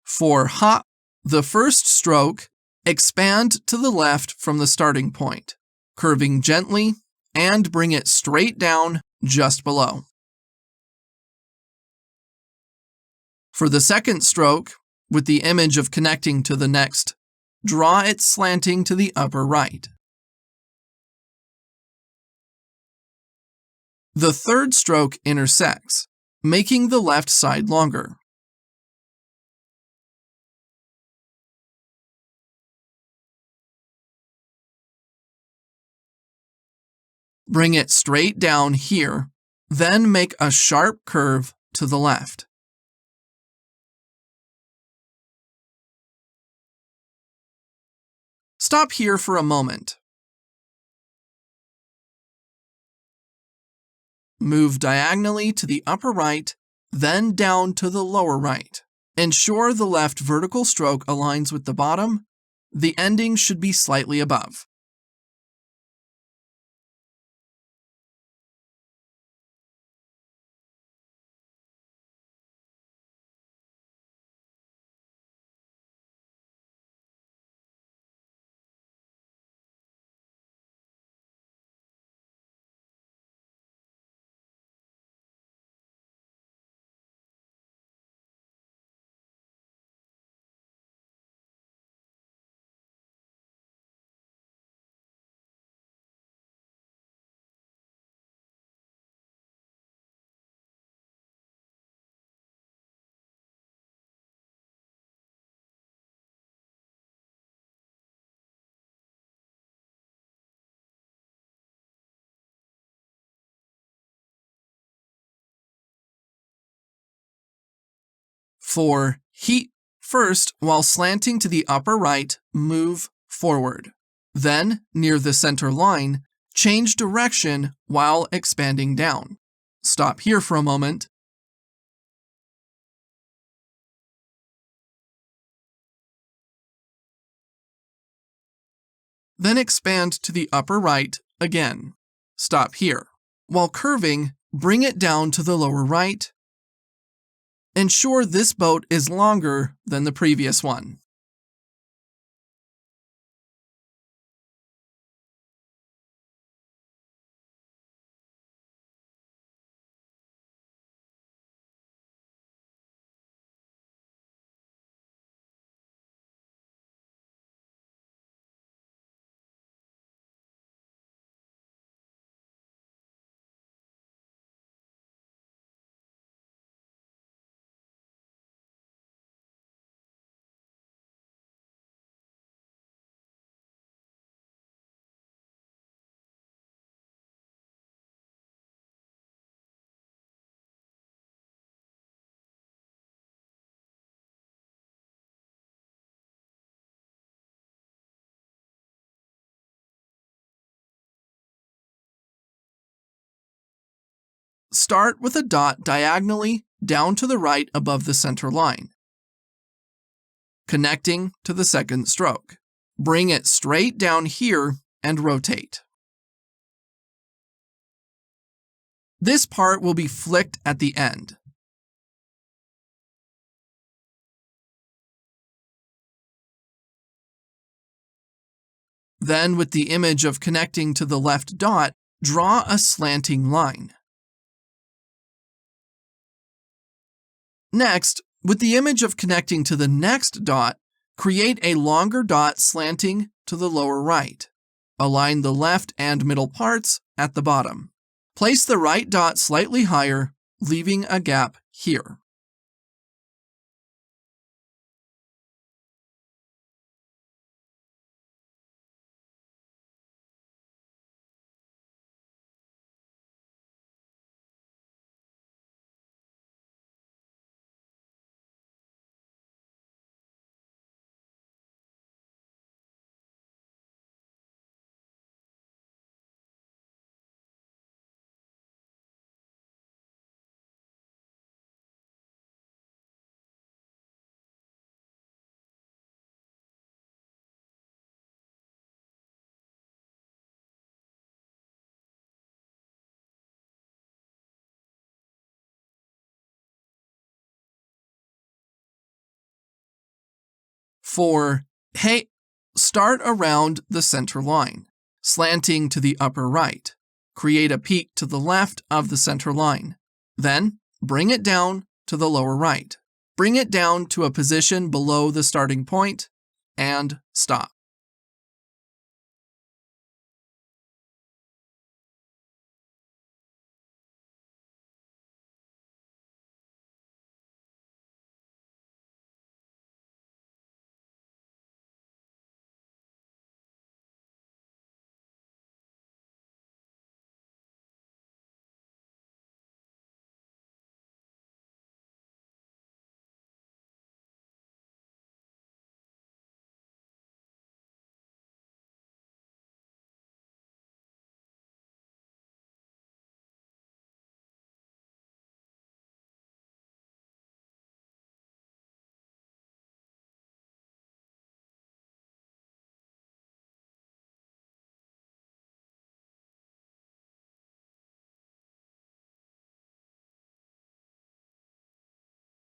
For ha, the first stroke, expand to the left from the starting point, curving gently and bring it straight down just below. For the second stroke, with the image of connecting to the next, draw it slanting to the upper right. The third stroke intersects, making the left side longer. Bring it straight down here, then make a sharp curve to the left. Stop here for a moment. Move diagonally to the upper right, then down to the lower right. Ensure the left vertical stroke aligns with the bottom. The ending should be slightly above. For he, first, while slanting to the upper right, move forward. Then, near the center line, change direction while expanding down. Stop here for a moment. Then expand to the upper right again. Stop here. While curving, bring it down to the lower right. Ensure this boat is longer than the previous one. Start with a dot diagonally down to the right above the center line, connecting to the second stroke. Bring it straight down here and rotate. This part will be flicked at the end. Then, with the image of connecting to the left dot, draw a slanting line. Next, with the image of connecting to the next dot, create a longer dot slanting to the lower right. Align the left and middle parts at the bottom. Place the right dot slightly higher, leaving a gap here. For hey, start around the center line, slanting to the upper right. Create a peak to the left of the center line. Then, bring it down to the lower right. Bring it down to a position below the starting point, and stop.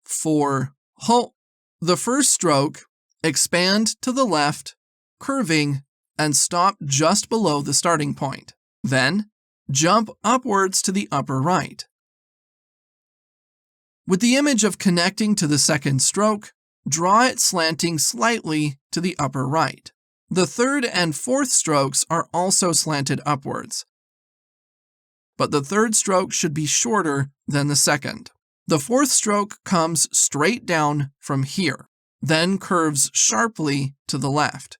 For ho, the first stroke, expand to the left, curving, and stop just below the starting point. Then, jump upwards to the upper right. With the image of connecting to the second stroke, draw it slanting slightly to the upper right. The third and fourth strokes are also slanted upwards, but the third stroke should be shorter than the second. The fourth stroke comes straight down from here, then curves sharply to the left.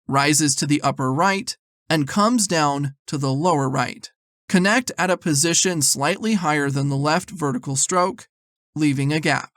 Rises to the upper right, and comes down to the lower right. Connect at a position slightly higher than the left vertical stroke, leaving a gap.